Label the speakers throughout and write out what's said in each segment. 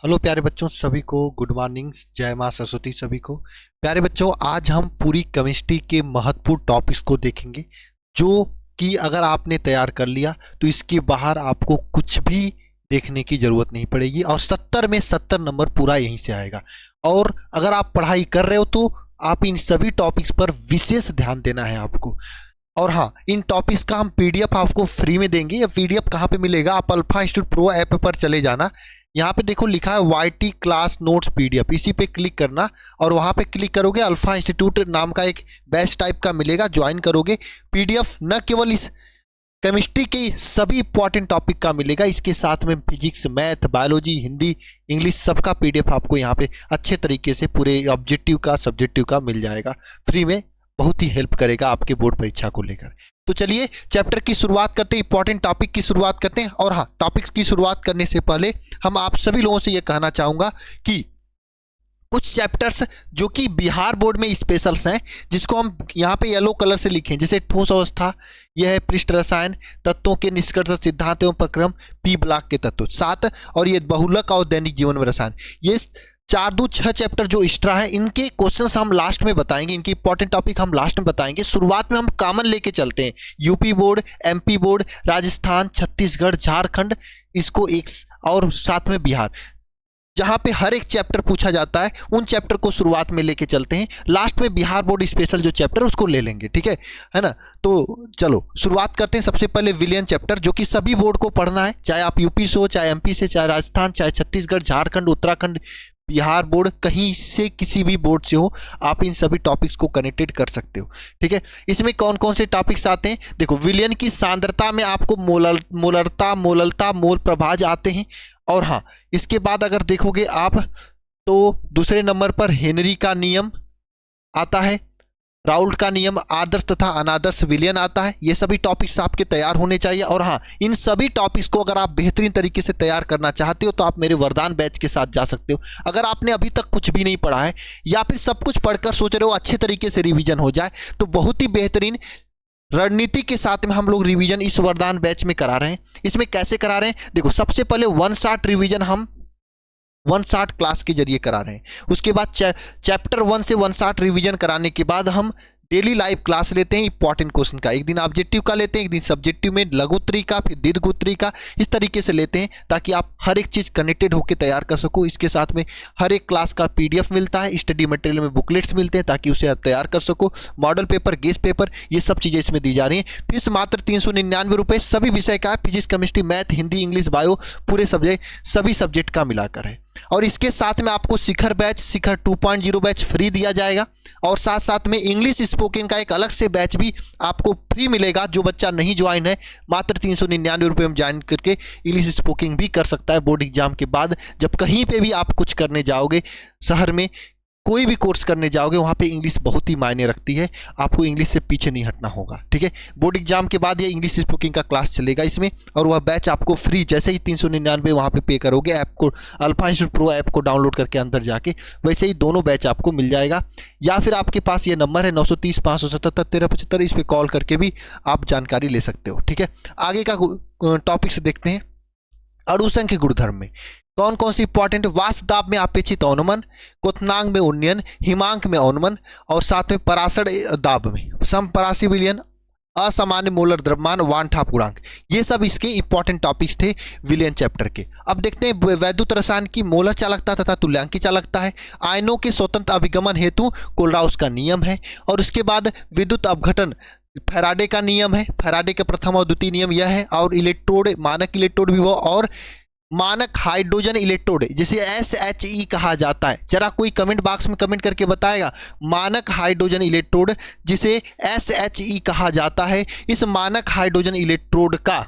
Speaker 1: Hello प्यारे बच्चों, सभी को गुड मॉर्निंग। जय माँ सरस्वती सभी को। प्यारे बच्चों, आज हम पूरी केमिस्ट्री के महत्वपूर्ण टॉपिक्स को देखेंगे, जो कि अगर आपने तैयार कर लिया तो इसके बाहर आपको कुछ भी देखने की ज़रूरत नहीं पड़ेगी और 70 में 70 नंबर पूरा यहीं से आएगा। और अगर आप पढ़ाई कर रहे हो तो आप इन सभी टॉपिक्स पर विशेष ध्यान देना है आपको। और हाँ, इन टॉपिक्स का हम पीडीएफ आपको फ्री में देंगे। या पीडीएफ कहाँ पे मिलेगा? आप अल्फा इंस्टीट्यूट प्रो ऐप पर चले जाना, यहाँ पे देखो लिखा है वाईटी क्लास नोट्स पीडीएफ, इसी पे क्लिक करना और वहाँ पे क्लिक करोगे अल्फा इंस्टीट्यूट नाम का एक बैच टाइप का मिलेगा, ज्वाइन करोगे। पीडीएफ न केवल इस केमिस्ट्री के सभी इंपॉर्टेंट टॉपिक का मिलेगा, इसके साथ में physics, math, biology, Hindi, English सबका पीडीएफ आपको यहाँ पे अच्छे तरीके से पूरे ऑब्जेक्टिव का सब्जेक्टिव का मिल जाएगा फ्री में। बहुत ही हेल्प करेगा आपके बोर्ड परीक्षा को लेकर। तो चलिए चैप्टर की शुरुआत करते हैं, इंपॉर्टेंट टॉपिक की शुरुआत करते हैं। और हाँ, टॉपिक की शुरुआत करने से पहले हम आप सभी लोगों से ये कहना चाहूँगा कि कुछ चैप्टर्स जो कि बिहार बोर्ड में स्पेशल्स हैं, जिसको हम यहाँ पे येलो कलर से लिखें, जैसे ठोस अवस्था, यह है पृष्ठ रसायन, तत्वों के निष्कर्ष, सिद्धांत एवं प्रक्रम, पी ब्लॉक के तत्व 7, और ये बहुलक और दैनिक जीवन में रसायन, ये 4-2-6 चैप्टर जो एक्स्ट्रा है, इनके क्वेश्चंस हम लास्ट में बताएंगे, इनके इंपॉर्टेंट टॉपिक हम लास्ट में बताएंगे। शुरुआत में हम कॉमन लेके चलते हैं, UP board, MP board, Rajasthan, Chhattisgarh, Jharkhand, इसको एक और साथ में बिहार, जहाँ पे हर एक चैप्टर पूछा जाता है, उन चैप्टर को शुरुआत में लेके चलते हैं। लास्ट में बिहार बोर्ड स्पेशल जो चैप्टर उसको ले लेंगे, ठीक है ना। तो चलो शुरुआत करते हैं। सबसे पहले विलियन चैप्टर, जो कि सभी बोर्ड को पढ़ना है, चाहे आप यूपी से हो, चाहे एमपी से, चाहे राजस्थान, चाहे छत्तीसगढ़, झारखंड, उत्तराखंड, बिहार बोर्ड, कहीं से किसी भी बोर्ड से हो, आप इन सभी टॉपिक्स को कनेक्टेड कर सकते हो, ठीक है। इसमें कौन कौन से टॉपिक्स आते हैं? देखो, विलियन की सांद्रता में आपको मोलरता, मोललता, मोल प्रभाज आते हैं। और हाँ, इसके बाद अगर देखोगे आप तो दूसरे नंबर पर हेनरी का नियम आता है, राउल्ट का नियम, आदर्श तथा अनादर्श विलियन आता है। ये सभी टॉपिक्स आपके तैयार होने चाहिए। और हाँ, इन सभी टॉपिक्स को अगर आप बेहतरीन तरीके से तैयार करना चाहते हो तो आप मेरे वरदान बैच के साथ जा सकते हो। अगर आपने अभी तक कुछ भी नहीं पढ़ा है या फिर सब कुछ पढ़कर सोच रहे हो अच्छे तरीके से रिवीजन हो जाए, तो बहुत ही बेहतरीन रणनीति के साथ में हम लोग रिवीजन इस वरदान बैच में करा रहे हैं। इसमें कैसे करा रहे हैं? देखो, सबसे पहले 1 शॉट रिवीजन हम 1 शॉट क्लास के जरिए करा रहे हैं। उसके बाद चैप्टर 1 से 1 शॉट रिवीजन कराने के बाद हम डेली लाइव क्लास लेते हैं इंपॉर्टेंट क्वेश्चन का। एक दिन ऑब्जेक्टिव का लेते हैं, एक दिन सब्जेक्टिव में लघुत्तरी का, फिर दीर्घोत्तरी का, इस तरीके से लेते हैं ताकि आप हर एक चीज़ कनेक्टेड होकर तैयार कर सको। इसके साथ में हर एक क्लास का पीडीएफ मिलता है, स्टडी मटेरियल में बुकलेट्स मिलते हैं ताकि उसे आप तैयार कर सको। मॉडल पेपर, गेस्ट पेपर, ये सब चीज़ें इसमें दी जा रही हैं। फीस मात्र 399 रुपये, सभी विषय का, physics, chemistry, math, Hindi, English, bio, पूरे सब्जेक्ट, सभी सब्जेक्ट का मिलाकर है। और इसके साथ में आपको शिखर बैच, शिखर 2.0 बैच फ्री दिया जाएगा। और साथ साथ में इंग्लिश स्पोकन का एक अलग से बैच भी आपको फ्री मिलेगा। जो बच्चा नहीं ज्वाइन है, मात्र 399 रुपये में ज्वाइन करके इंग्लिश स्पोकन भी कर सकता है बोर्ड एग्जाम के बाद। जब कहीं पे भी आप कुछ करने जाओगे, शहर में कोई भी कोर्स करने जाओगे, वहाँ पे इंग्लिश बहुत ही मायने रखती है, आपको इंग्लिश से पीछे नहीं हटना होगा, ठीक है। बोर्ड एग्जाम के बाद ये इंग्लिश स्पीकिंग का क्लास चलेगा इसमें, और वह बैच आपको फ्री, जैसे ही 399 वहाँ पे पे करोगे, ऐप को अल्फा इंस्टीट्यूट प्रो ऐप को डाउनलोड करके अंदर जाके, वैसे ही दोनों बैच आपको मिल जाएगा। या फिर आपके पास ये नंबर है 930 577 1375, इस पर कॉल करके भी आप जानकारी ले सकते हो, ठीक है। आगे का टॉपिक्स देखते हैं। अणुसंख्य गुणधर्म में कौन कौन सी इंपॉर्टेंट? वाष्प दाब में अपेक्षित अवनमन, क्वथनांक में उन्नयन, हिमांक में अवनमन, और साथ में पराशर दाब में समपरासी विलयन, असामान्य मोलर द्रव्यमान, वानठाप गुणांक, ये सब इसके इंपॉर्टेंट टॉपिक्स थे विलियन चैप्टर के। अब देखते हैं वैद्युत रसायन की मोलर चालकता तथा तुल्यांकी चालकता है। आयनों के स्वतंत्र अभिगमन हेतु कोलराउस का नियम है। और उसके बाद विद्युत अपघटन, फैराडे का नियम है, फैराडे का प्रथम और द्वितीय नियम यह है। और इलेक्ट्रोड, मानक इलेक्ट्रोड विभव और मानक हाइड्रोजन इलेक्ट्रोड, जिसे SHE कहा जाता है। जरा कोई कमेंट बॉक्स में कमेंट करके बताएगा, मानक हाइड्रोजन इलेक्ट्रोड जिसे SHE कहा जाता है, इस मानक हाइड्रोजन इलेक्ट्रोड का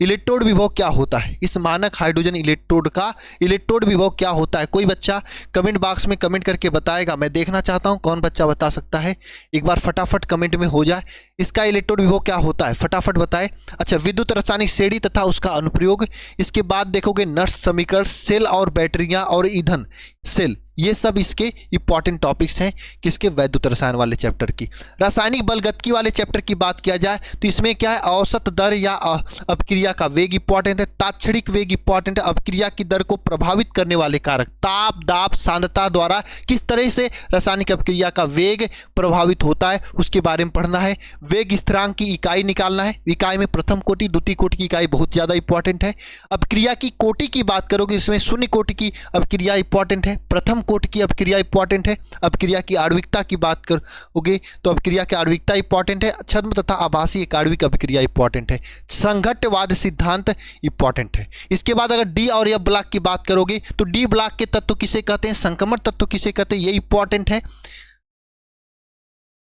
Speaker 1: इलेक्ट्रोड विभव क्या होता है? इस मानक हाइड्रोजन इलेक्ट्रोड का इलेक्ट्रोड विभव क्या होता है? कोई बच्चा कमेंट बॉक्स में कमेंट करके बताएगा। मैं देखना चाहता हूं कौन बच्चा बता सकता है, एक बार फटाफट कमेंट में हो जाए। इसका इलेक्ट्रोड विभव क्या होता है, फटाफट बताए। अच्छा, विद्युत रासायनिक श्रेणी तथा उसका अनुप्रयोग। इसके बाद देखोगे नर्स समीकरण, सेल और बैटरियां और ईंधन, सेल, ये सब इसके इंपॉर्टेंट टॉपिक्स हैं किसके, वैद्युत रसायन वाले चैप्टर की। रासायनिक बलगतिकी वाले चैप्टर की बात किया जाए तो इसमें क्या है, औसत दर या अपक्रिया का वेग इंपॉर्टेंट है, तात्क्षणिक वेग इंपॉर्टेंट है, अपक्रिया की दर को प्रभावित करने वाले कारक ताप, दाब, सांद्रता द्वारा किस तरह से रासायनिक अपक्रिया का वेग प्रभावित होता है उसके बारे में पढ़ना है। वेग स्थिरांक की इकाई निकालना है, इकाई में प्रथम कोटि द्वितीय कोटि की इकाई बहुत ज़्यादा इंपॉर्टेंट है। अपक्रिया की कोटि की बात करोगे इसमें शून्य कोटि की अपक्रिया इंपॉर्टेंट है, प्रथम कोटि की अपक्रिया इंपॉर्टेंट है। अपक्रिया की आणविकता की बात करोगे तो अपक्रिया की आणविकता इंपॉर्टेंट है, छद्म तथा आभासी आणविक अपक्रिया इंपॉर्टेंट है, संघट्टवाद सिद्धांत इंपॉर्टेंट है। इसके बाद अगर डी और एफ ब्लॉक की बात करोगे तो डी ब्लॉक के तत्व किसे कहते हैं, संक्रमण तत्व किसे कहते हैं, ये इंपॉर्टेंट है।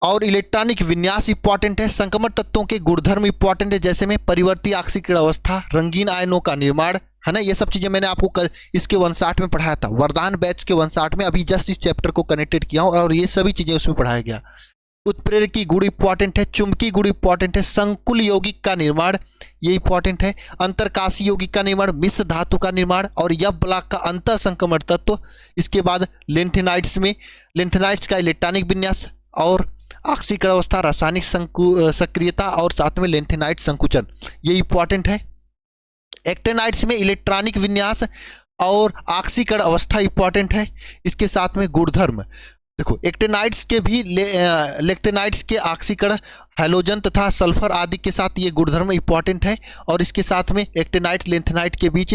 Speaker 1: और इलेक्ट्रॉनिक विन्यास इंपॉर्टेंट है। संक्रमण तत्वों के गुणधर्म इंपॉर्टेंट है, जैसे में परिवर्ती आक्सीकरण अवस्था, रंगीन आयनों का निर्माण, है ना। ये सब चीज़ें मैंने आपको इसके 160 में पढ़ाया था, वरदान बैच के 160 में। अभी जस्ट इस चैप्टर को कनेक्टेड किया हूँ और ये सभी चीज़ें उसमें पढ़ाया गया। उत्प्रेरकी गुण इंपॉर्टेंट है, चुंबकीय गुण इंपॉर्टेंट है, संकुल यौगिक का निर्माण ये इंपॉर्टेंट है, अंतरकाशी यौगिक का निर्माण, मिश्र धातु का निर्माण और यह ब्लॉक का अंतर संक्रमण तत्व। इसके बाद लेंथेनाइड्स में लेंथेनाइड्स का इलेक्ट्रॉनिक विन्यास और आक्सीकरण अवस्था, रासायनिक सक्रियता और साथ में लेंथेनाइड संकुचन ये इंपॉर्टेंट है। एक्टेनाइड्स में इलेक्ट्रॉनिक विन्यास और आक्सीकरण अवस्था इंपॉर्टेंट है। इसके साथ में गुणधर्म देखो, एक्टेनाइड्स के भी लेक्टेनाइड्स के आक्सीकरण हैलोजन तथा सल्फर आदि के साथ ये गुणधर्म इंपॉर्टेंट है। और इसके साथ में एक्टेनाइड लेंथेनाइड के बीच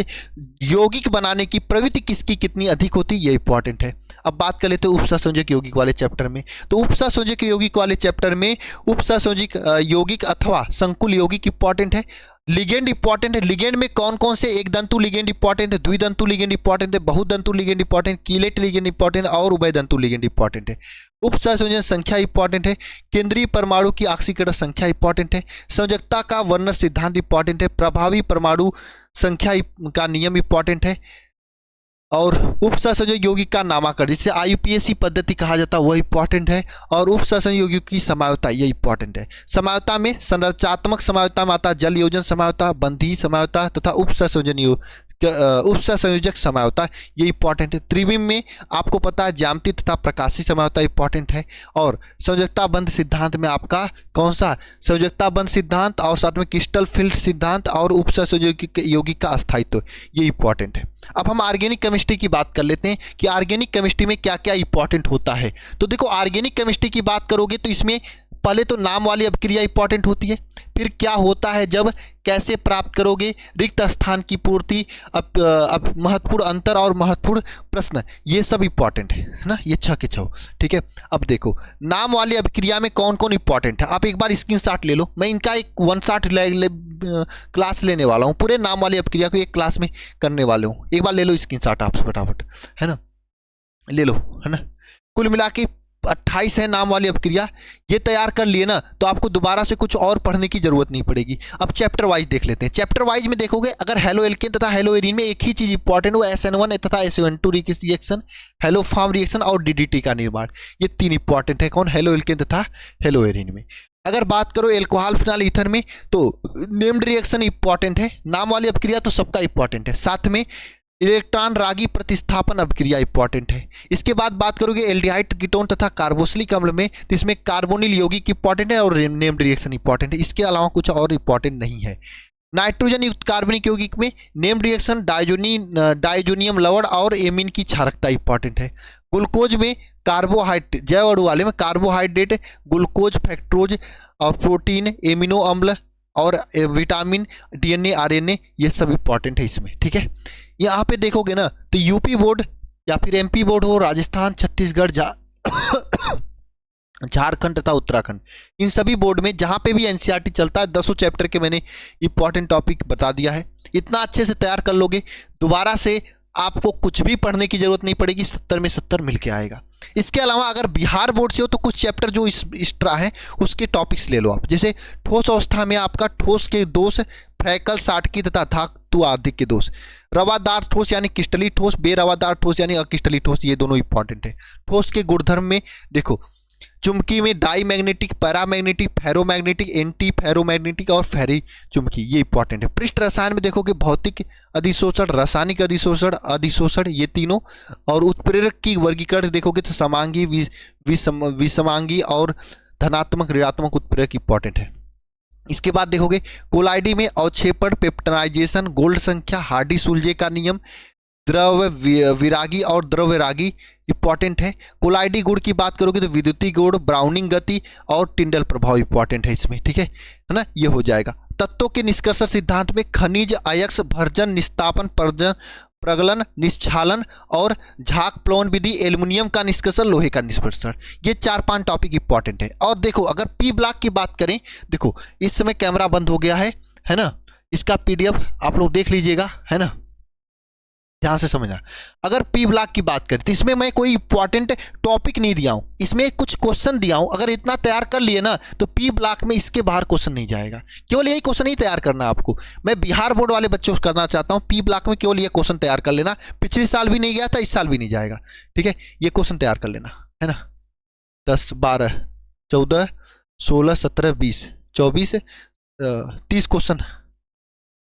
Speaker 1: यौगिक बनाने की प्रवृत्ति किसकी कितनी अधिक होती है ये इंपॉर्टेंट है। अब बात कर लेते हैं उपसंयोजक यौगिक वाले चैप्टर में। तो उपसंयोजक यौगिक वाले चैप्टर में उपसंयोजक यौगिक अथवा संकुल यौगिक इंपॉर्टेंट है। लिगेंड इंपॉर्टेंट है, लिगेंड में कौन कौन से, एक दंतु लिगेंड इंपॉर्टेंट है, द्विदंतु लिगेंड इंपॉर्टेंट है, बहुदंतु ligand important, chelate ligand important और उभयदंतु लिगेंड इंपॉर्टेंट है। उपसंयोजन संख्या इंपॉर्टेंट है, केंद्रीय परमाणु की आक्सीकरण संख्या इंपॉर्टेंट है, संयोजकता का वर्णन सिद्धांत इंपॉर्टेंट है, प्रभावी परमाणु संख्या का नियम इंपॉर्टेंट है और उपसंयोजक यौगिक का नामकरण जिसे IUPAC पद्धति कहा जाता है वह इंपॉर्टेंट है। और उपसंयोजक यौगिक की समावता ये इंपॉर्टेंट है। समावता में संरचनात्मक समावता में आता जल योजन समावता, बंधीय समावता तथा उपसंयोजक समावता ये इंपॉर्टेंट है। त्रिविम में आपको पता है ज्यामिति तथा प्रकाशीय समावता इंपॉर्टेंट है। और संयोजकता बंध सिद्धांत में आपका कौन सा, संयोजकता बंध सिद्धांत और साथ में क्रिस्टल फील्ड सिद्धांत और उपसंयोजक यौगिक का अस्थायित्व ये इंपॉर्टेंट है। अब हम ऑर्गेनिक केमिस्ट्री की बात कर लेते हैं कि ऑर्गेनिक केमिस्ट्री में क्या क्या इंपॉर्टेंट होता है। तो देखो, ऑर्गेनिक केमिस्ट्री की बात करोगे तो इसमें पहले तो नाम वाली अपक्रिया इंपॉर्टेंट होती है, फिर क्या होता है जब, कैसे प्राप्त करोगे, रिक्त स्थान की पूर्ति, अब महत्वपूर्ण अंतर और महत्वपूर्ण प्रश्न ये सब इंपॉर्टेंट है ना, ये 6 के 6। ठीक है, अब देखो नाम वाली अभिक्रिया में कौन कौन इंपॉर्टेंट है, आप एक बार स्क्रीनशॉट ले लो। मैं इनका एक 1 क्लास लेने वाला हूँ, पूरे नाम वाली अभिक्रिया को एक क्लास में करने वाले हूँ। एक बार ले लो स्क्रीनशॉट आप फटाफट, है ना, ले लो, है ना। कुल मिला के 28 है नाम वाली अपक्रिया, ये तैयार कर लिए ना तो आपको दोबारा से कुछ और पढ़ने की जरूरत नहीं पड़ेगी। अब चैप्टर वाइज देख लेते हैं। चैप्टर वाइज में देखोगे अगर हेलो एल्केन तथा हेलो एरीन में एक ही चीज इंपॉर्टेंट वो SN1 तथा SN2 reaction, hello form reaction और DDT का निर्माण, ये 3 इंपॉर्टेंट है। कौन, हेलो एल्केन तथा हेलो एरीन में। अगर बात करो एल्कोहल फिनाल ईथर में तो नेम्ड रिएक्शन इंपॉर्टेंट है, नाम वाली अपक्रिया तो सबका इंपॉर्टेंट है। साथ में इलेक्ट्रॉन रागी प्रतिस्थापन अपक्रिया इंपॉर्टेंट है। इसके बाद बात करोगे एल्डिहाइड कीटोन तथा कार्बोक्सिलिक अम्ल में तो इसमें कार्बोनिल यौगिक इंपॉर्टेंट है और नेम्ड रिएक्शन इंपॉर्टेंट है। इसके अलावा कुछ और इंपॉर्टेंट नहीं है। नाइट्रोजन युक्त कार्बनिक यौगिक में नेम्ड रिएक्शन डाइजोनियम लवण और एमीन की क्षारकता इंपॉर्टेंट है। ग्लूकोज में कार्बोहाइड्रेट, जैव अणु वाले में कार्बोहाइड्रेट, ग्लूकोज, फ्रक्टोज और प्रोटीन, एमिनो अम्ल और विटामिन, DNA, RNA ये सब इंपॉर्टेंट है इसमें। ठीक है, यहाँ पे देखोगे ना तो यूपी बोर्ड या फिर MP बोर्ड हो, राजस्थान, छत्तीसगढ़, झारखंड तथा उत्तराखंड, इन सभी बोर्ड में जहाँ पे भी NCERT चलता है 10 चैप्टर के मैंने इंपॉर्टेंट टॉपिक बता दिया है। इतना अच्छे से तैयार कर लोगे, दोबारा से आपको कुछ भी पढ़ने की जरूरत नहीं पड़ेगी, 70 में 70 मिलके आएगा। इसके अलावा अगर बिहार बोर्ड से हो तो कुछ चैप्टर जो एक्स्ट्रा है उसके टॉपिक्स ले लो आप। जैसे ठोस अवस्था में आपका ठोस के दोष, फ्रैकल, साटकी तथा धातु आदि के दोष, रवादार ठोस यानी क्रिस्टलीय ठोस, बेरवादार ठोस यानी अक्रिस्टलीय ठोस, ये दोनों इंपॉर्टेंट है। ठोस के गुणधर्म में देखो चुंबकी में diamagnetic, paramagnetic, ferromagnetic, antiferromagnetic और फेरी चुंबकी, ये इंपॉर्टेंट है। पृष्ठ रसायन में देखोगे भौतिक अधिशोषण, रासायनिक अधिशोषण, अधिशोषण, ये तीनों। और उत्प्रेरक की वर्गीकरण देखोगे तो समांगी, विषमांगी और धनात्मक ऋणात्मक उत्प्रेरक इंपॉर्टेंट है। इसके बाद देखोगे कोलाइडी में अवक्षेपण, पेप्टाइजेशन, गोल्ड संख्या, हार्डी सुलजे का नियम, द्रव विरागी और द्रव्यरागी इंपॉर्टेंट है। कोलाइडी गुण की बात करोगे तो विद्युतीय गुण, ब्राउनिंग गति और टिंडल प्रभाव इंपॉर्टेंट है इसमें, ठीक है ना, ये हो जाएगा। तत्वों के निष्कर्षण सिद्धांत में खनिज, अयस्क, भर्जन, निस्तापन, प्रगलन, निश्चालन और झाग प्लोन विधि, एल्युमिनियम का निष्कर्षण, लोहे का निष्कर्षण, ये 4-5 टॉपिक इंपॉर्टेंट है। और देखो अगर पी ब्लॉक की बात करें, देखो इस समय कैमरा बंद हो गया है ना, इसका पीडीएफ आप लोग देख लीजिएगा, है ना, ध्यान से समझना। अगर पी ब्लॉक की बात करें तो इसमें मैं कोई इंपॉर्टेंट टॉपिक नहीं दिया हूं, इसमें कुछ क्वेश्चन दिया हूं। अगर इतना तैयार कर लिए ना तो पी ब्लॉक में इसके बाहर क्वेश्चन नहीं जाएगा। केवल यही क्वेश्चन ही तैयार करना आपको। मैं बिहार बोर्ड वाले बच्चों को करना चाहता हूं, पी ब्लॉक में केवल ये क्वेश्चन तैयार कर लेना। पिछले साल भी नहीं गया था, इस साल भी नहीं जाएगा, ठीक है। ये क्वेश्चन तैयार कर लेना, है ना। 10, 12, 14, 16, 17, 20, 24, 30 क्वेश्चन,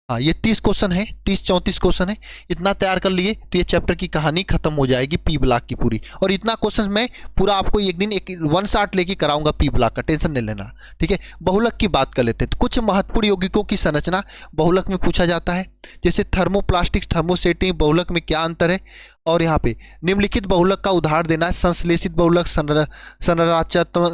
Speaker 1: हाँ ये 30 क्वेश्चन है, 30-34 क्वेश्चन है। इतना तैयार कर लिए तो ये चैप्टर की कहानी खत्म हो जाएगी पी ब्लॉक की पूरी। और इतना क्वेश्चन मैं पूरा आपको एक दिन एक 1 शॉट लेके कराऊंगा पी ब्लॉक का, टेंशन नहीं लेना, ठीक है। बहुलक की बात कर लेते हैं तो कुछ महत्वपूर्ण यौगिकों की संरचना बहुलक में पूछा जाता है, जैसे थर्मोप्लास्टिक, थर्मोसेटिंग, बहुलक में क्या अंतर है। और यहाँ पे निम्नलिखित बहुलक का उदाहरण देना है। संश्लेषित बहुलक,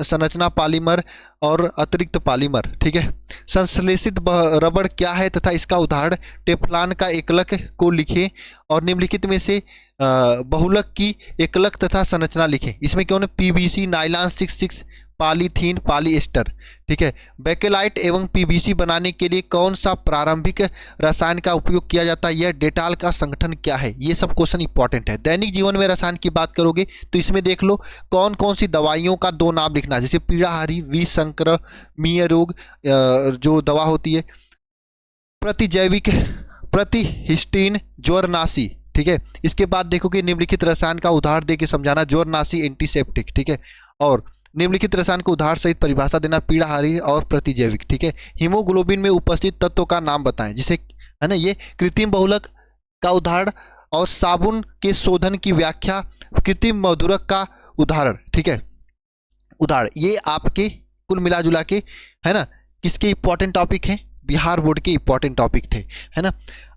Speaker 1: संरचना पॉलीमर और अतिरिक्त पॉलीमर, ठीक है। संश्लेषित रबड़ क्या है तथा इसका उदाहरण, टेफ्लॉन का एकलक को लिखें और निम्नलिखित में से बहुलक की एकलक तथा संरचना लिखें। इसमें क्यों, पीवीसी, नाइलॉन 66, पॉलीथीन, पॉलीएस्टर, ठीक है। बेकेलाइट एवं पीवीसी बनाने के लिए कौन सा प्रारंभिक रसायन का उपयोग किया जाता है, यह डेटाल का संगठन क्या है, ये सब क्वेश्चन इंपॉर्टेंट है। दैनिक जीवन में रसायन की बात करोगे तो इसमें देख लो कौन कौन सी दवाइयों का 2 नाम लिखना, जैसे पीड़ाहारी, विसंक्रमणीय रोग जो दवा होती है, प्रतिजैविक, प्रतिहिस्टीन, ज्वरनाशी, ठीक है। इसके बाद देखोगे निम्नलिखित रसायन का उदाहरण देके समझाना, ज्वरनाशी, एंटीसेप्टिक, ठीक है। और निम्नलिखित रसायन को उदाहरण सहित परिभाषा देना, पीड़ाहारी और प्रतिजैविक, ठीक है। हीमोग्लोबिन में उपस्थित तत्वों का नाम बताएं, जिसे, है ना, ये कृत्रिम बहुलक का उदाहरण। और साबुन के शोधन की व्याख्या, कृत्रिम मधुरक का उदाहरण, ठीक है, उदाहरण। ये आपके कुल मिला जुला के, है ना, किसके इंपॉर्टेंट टॉपिक हैं, बिहार बोर्ड के इंपॉर्टेंट टॉपिक थे, है ना।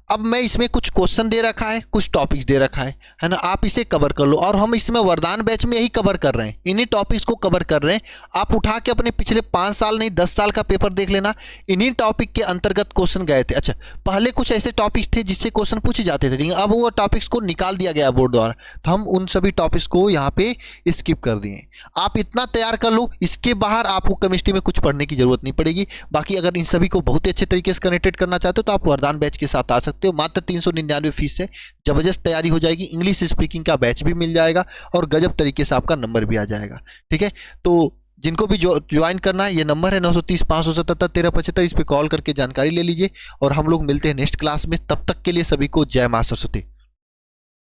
Speaker 1: अब मैं इसमें कुछ क्वेश्चन दे रखा है, कुछ टॉपिक्स दे रखा है ना, आप इसे कवर कर लो। और हम इसमें वरदान बैच में यही कवर कर रहे हैं, इन्हीं टॉपिक्स को कवर कर रहे हैं। आप उठा के अपने पिछले 5 साल नहीं 10 साल का पेपर देख लेना, इन्हीं टॉपिक के अंतर्गत क्वेश्चन गए थे। अच्छा, पहले कुछ ऐसे टॉपिक्स थे जिससे क्वेश्चन पूछे जाते थे, लेकिन अब वो टॉपिक्स को निकाल दिया गया बोर्ड द्वारा, तो हम उन सभी टॉपिक्स को यहाँ पे स्किप कर दिए। आप इतना तैयार कर लो, इसके बाहर आपको केमिस्ट्री में कुछ पढ़ने की जरूरत नहीं पड़ेगी। बाकी अगर इन सभी को बहुत ही अच्छे तरीके से कनेक्टेड करना चाहते हो तो आप वरदान बैच के साथ आ सकते हो। मात्र 399 फीस से जबरदस्त तैयारी हो जाएगी। इंग्लिश स्पीकिंग का बैच भी मिल जाएगा और गजब तरीके से आपका नंबर भी आ जाएगा, ठीक है। तो जिनको भी ज्वाइन करना है, ये नंबर है 930 577 1375, इस पर कॉल करके जानकारी ले लीजिए। और हम लोग मिलते हैं नेक्स्ट क्लास में, तब तक के लिए सभी को जय मां सरस्वती।